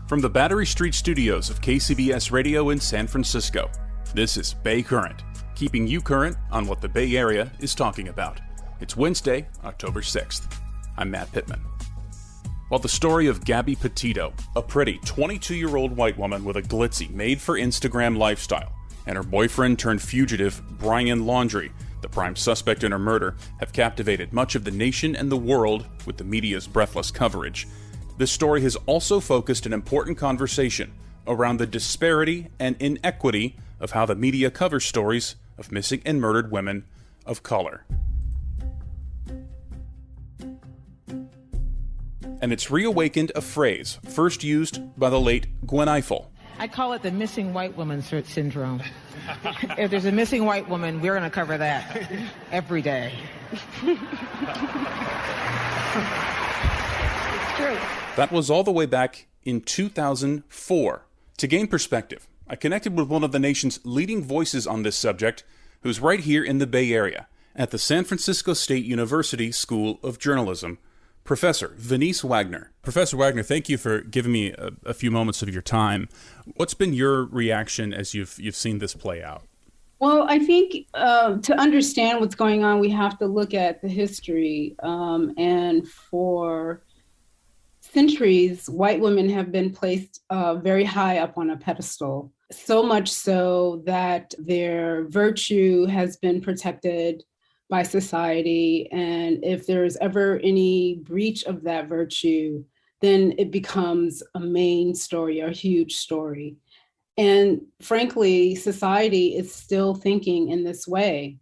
From the Battery Street studios of KCBS Radio in San Francisco, this is Bay Current, keeping you current on what the Bay Area is talking about. It's Wednesday, October 6th. I'm Matt Pitman. While the story of Gabby Petito, a pretty 22-year-old white woman with a glitzy, made-for-Instagram lifestyle, and her boyfriend-turned-fugitive Brian Laundrie, the prime suspect in her murder, have captivated much of the nation and the world with the media's breathless coverage, this story has also focused an important conversation around the disparity and inequity of how the media covers stories of missing and murdered women of color. And it's reawakened a phrase first used by the late Gwen Eiffel. I call it the missing white woman syndrome. If there's a missing white woman, we're going to cover that every day. It's true. That was all the way back in 2004. To gain perspective, I connected with one of the nation's leading voices on this subject, who's right here in the Bay Area, at the San Francisco State University School of Journalism, Professor Venice Wagner. Professor Wagner, thank you for giving me a few moments of your time. What's been your reaction as you've seen this play out? Well, I think to understand what's going on, we have to look at the history. And for centuries, white women have been placed very high up on a pedestal, so much so that their virtue has been protected by society. And if there's ever any breach of that virtue, then it becomes a main story, a huge story. And frankly, society is still thinking in this way,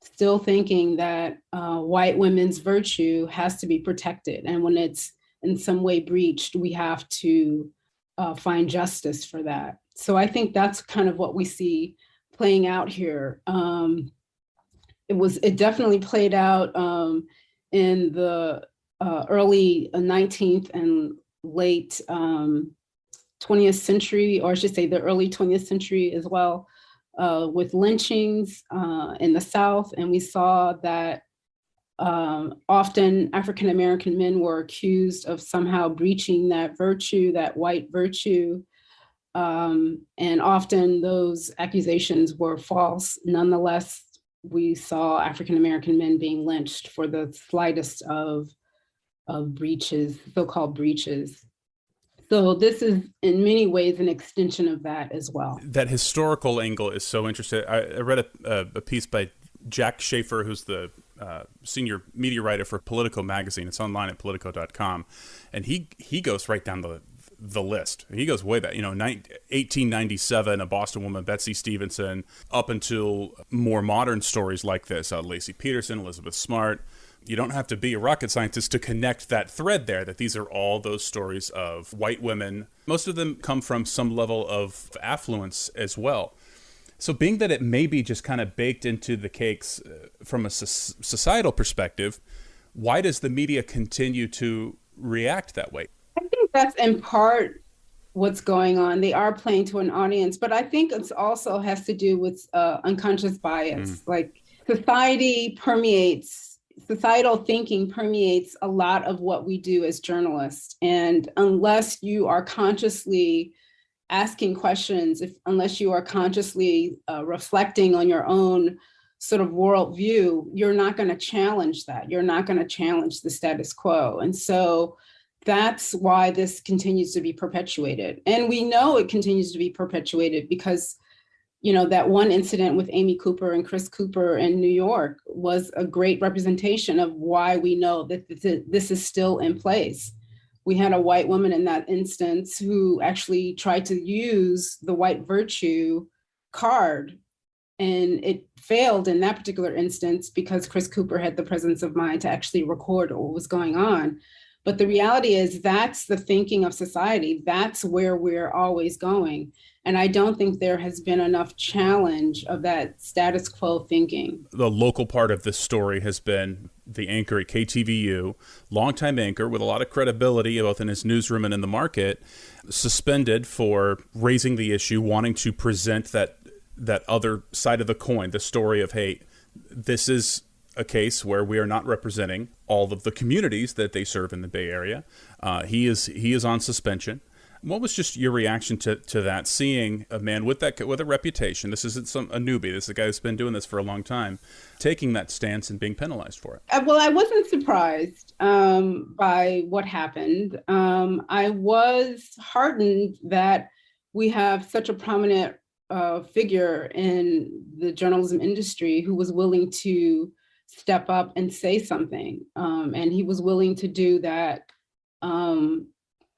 still thinking that white women's virtue has to be protected. And when it's in some way breached, we have to find justice for that. So I think that's kind of what we see playing out here. It definitely played out in the early 19th and late 20th century, or I should say the early 20th century as well, with lynchings in the South. And we saw that often African-American men were accused of somehow breaching that virtue, that white virtue. And often those accusations were false. Nonetheless, we saw African-American men being lynched for the slightest of breaches, so-called breaches. So this is in many ways an extension of that as well. That historical angle is so interesting. I read a piece by Jack Schaefer, who's the senior media writer for Politico magazine. It's online at politico.com. And he goes right down the list. He goes way back, 1897, a Boston woman, Betsy Stevenson, up until more modern stories like this, Lacey Peterson, Elizabeth Smart. You don't have to be a rocket scientist to connect that thread there, that these are all those stories of white women. Most of them come from some level of affluence as well. So being that it may be just kind of baked into the cakes from a societal perspective, why does the media continue to react that way? I think that's in part what's going on. They are playing to an audience, but I think it also has to do with unconscious bias. Like societal thinking permeates a lot of what we do as journalists. And unless you are consciously asking questions, unless you are consciously reflecting on your own sort of worldview, you're not going to challenge that. You're not going to challenge the status quo. And so that's why this continues to be perpetuated. And we know it continues to be perpetuated because, that one incident with Amy Cooper and Chris Cooper in New York was a great representation of why we know that this is still in place. We had a white woman in that instance who actually tried to use the white virtue card, and it failed in that particular instance because Chris Cooper had the presence of mind to actually record what was going on. But the reality is that's the thinking of society. That's where we're always going. And I don't think there has been enough challenge of that status quo thinking. The local part of this story has been the anchor at KTVU, longtime anchor with a lot of credibility both in his newsroom and in the market, suspended for raising the issue, wanting to present that other side of the coin, the story of, hey, this is a case where we are not representing all of the communities that they serve in the Bay Area. He is on suspension. What was just your reaction to that, seeing a man with a reputation? This isn't a newbie. This is a guy who's been doing this for a long time, taking that stance and being penalized for it. Well, I wasn't surprised by what happened. I was heartened that we have such a prominent figure in the journalism industry who was willing to step up and say something. And he was willing to do that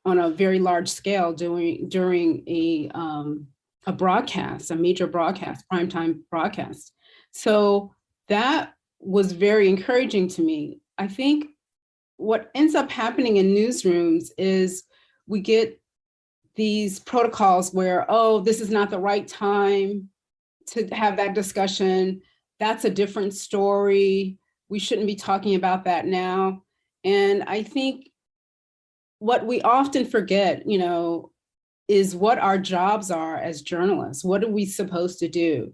on a very large scale during a broadcast, a major broadcast, primetime broadcast. So that was very encouraging to me. I think what ends up happening in newsrooms is we get these protocols where, oh, this is not the right time to have that discussion. That's a different story. We shouldn't be talking about that now. And I think what we often forget, is what our jobs are as journalists. What are we supposed to do?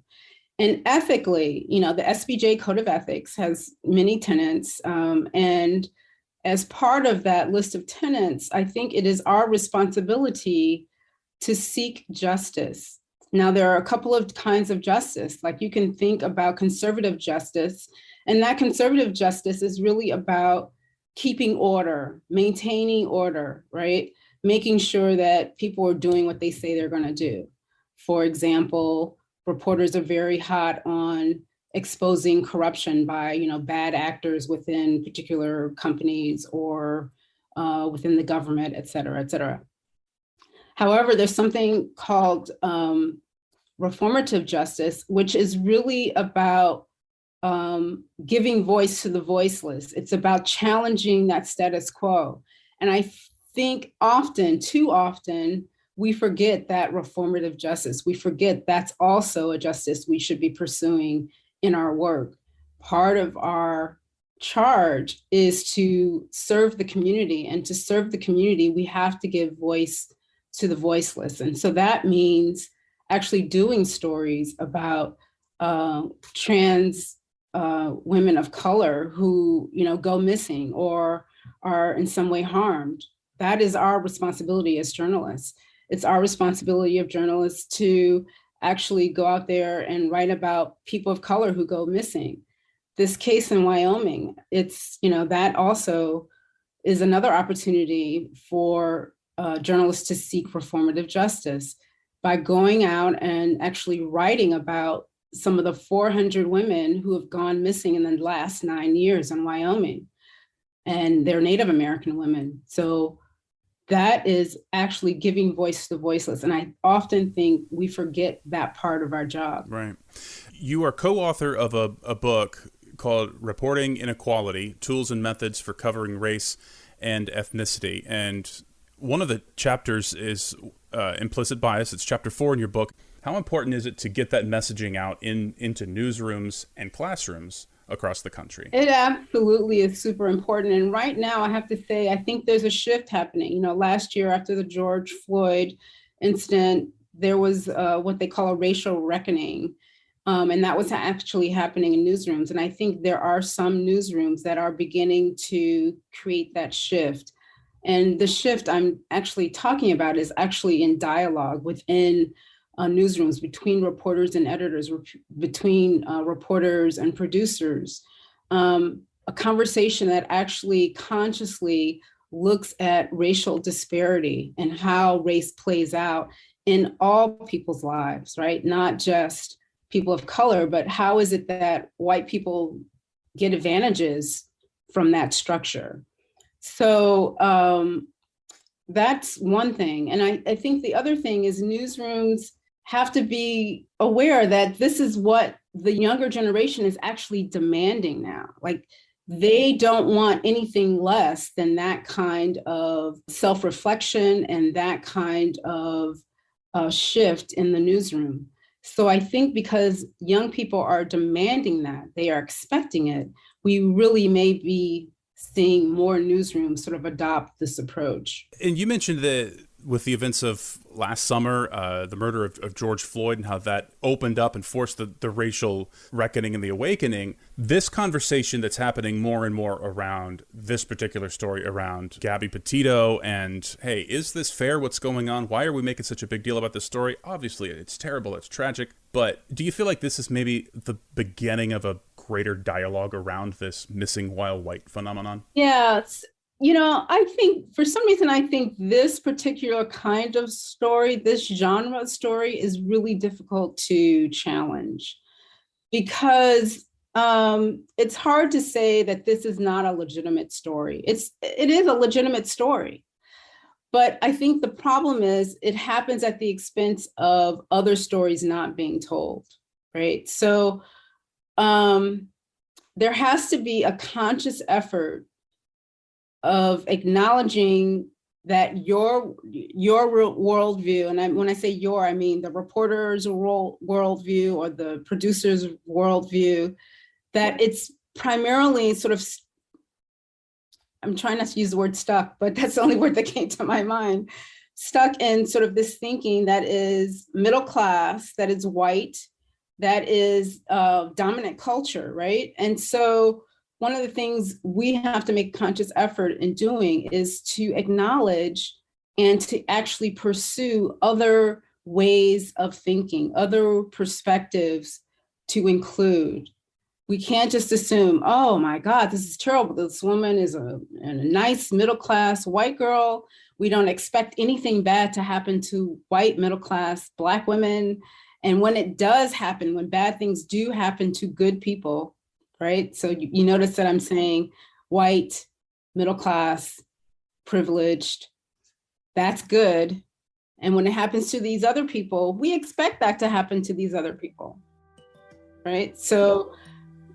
And ethically, the SBJ Code of Ethics has many tenets. And as part of that list of tenets, I think it is our responsibility to seek justice. Now, there are a couple of kinds of justice. Like, you can think about conservative justice, and that conservative justice is really about keeping order, maintaining order, right? Making sure that people are doing what they say they're going to do. For example, reporters are very hot on exposing corruption by, bad actors within particular companies or within the government, et cetera, et cetera. However, there's something called reformative justice, which is really about giving voice to the voiceless. It's about challenging that status quo. And I think too often, we forget that reformative justice. We forget that's also a justice we should be pursuing in our work. Part of our charge is to serve the community, and to serve the community, we have to give voice to the voiceless. And so that means actually doing stories about trans women of color who, go missing or are in some way harmed. That is our responsibility as journalists. It's our responsibility of journalists to actually go out there and write about people of color who go missing. This case in Wyoming, that also is another opportunity for journalists to seek reformative justice by going out and actually writing about some of the 400 women who have gone missing in the last 9 years in Wyoming, and they're Native American women. So that is actually giving voice to the voiceless. And I often think we forget that part of our job. Right. You are co-author of a book called Reporting Inequality, Tools and Methods for Covering Race and Ethnicity. And one of the chapters is implicit bias. It's chapter 4 in your book. How important is it to get that messaging out into newsrooms and classrooms across the country? It absolutely is super important. And right now, I have to say, I think there's a shift happening. Last year after the George Floyd incident, there was what they call a racial reckoning. And that was actually happening in newsrooms. And I think there are some newsrooms that are beginning to create that shift. And the shift I'm actually talking about is actually in dialogue within newsrooms, between reporters and editors, between reporters and producers, a conversation that actually consciously looks at racial disparity and how race plays out in all people's lives, right? Not just people of color, but how is it that white people get advantages from that structure? So that's one thing. And I think the other thing is newsrooms have to be aware that this is what the younger generation is actually demanding now. Like, they don't want anything less than that kind of self-reflection and that kind of shift in the newsroom. So I think because young people are demanding that, they are expecting it, we really may be seeing more newsrooms sort of adopt this approach. And you mentioned with the events of last summer, the murder of George Floyd, and how that opened up and forced the racial reckoning and the awakening, this conversation that's happening more and more around this particular story, around Gabby Petito, and, hey, is this fair, what's going on? Why are we making such a big deal about this story? Obviously, it's terrible, it's tragic, but do you feel like this is maybe the beginning of a greater dialogue around this missing while white phenomenon? Yeah, I think for some reason, I think this particular kind of story, this genre of story is really difficult to challenge because it's hard to say that this is not a legitimate story. It is a legitimate story. But I think the problem is it happens at the expense of other stories not being told, right? So there has to be a conscious effort of acknowledging that your worldview, and when I say your, I mean the reporter's worldview or the producer's worldview, that it's primarily sort of, I'm trying not to use the word stuck, but that's the only word that came to my mind, stuck in sort of this thinking that is middle class, that is white, that is dominant culture, right? And so one of the things we have to make conscious effort in doing is to acknowledge and to actually pursue other ways of thinking, other perspectives to include. We can't just assume, oh my God, this is terrible. This woman is a nice middle-class white girl. We don't expect anything bad to happen to white middle-class Black women. And when it does happen, when bad things do happen to good people, right? So you notice that I'm saying white, middle class, privileged, that's good. And when it happens to these other people, we expect that to happen to these other people, right? So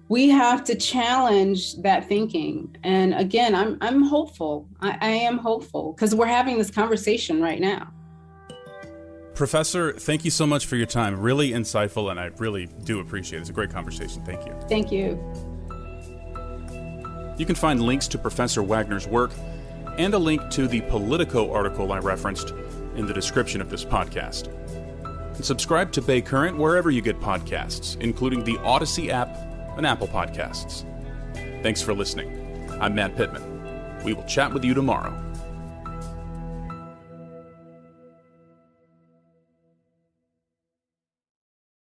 we have to challenge that thinking. And again, I'm hopeful. I am hopeful because we're having this conversation right now. Professor, thank you so much for your time. Really insightful, and I really do appreciate it. It's a great conversation. Thank you. Thank you. You can find links to Professor Wagner's work and a link to the Politico article I referenced in the description of this podcast. And subscribe to Bay Current wherever you get podcasts, including the Odyssey app and Apple Podcasts. Thanks for listening. I'm Matt Pitman. We will chat with you tomorrow.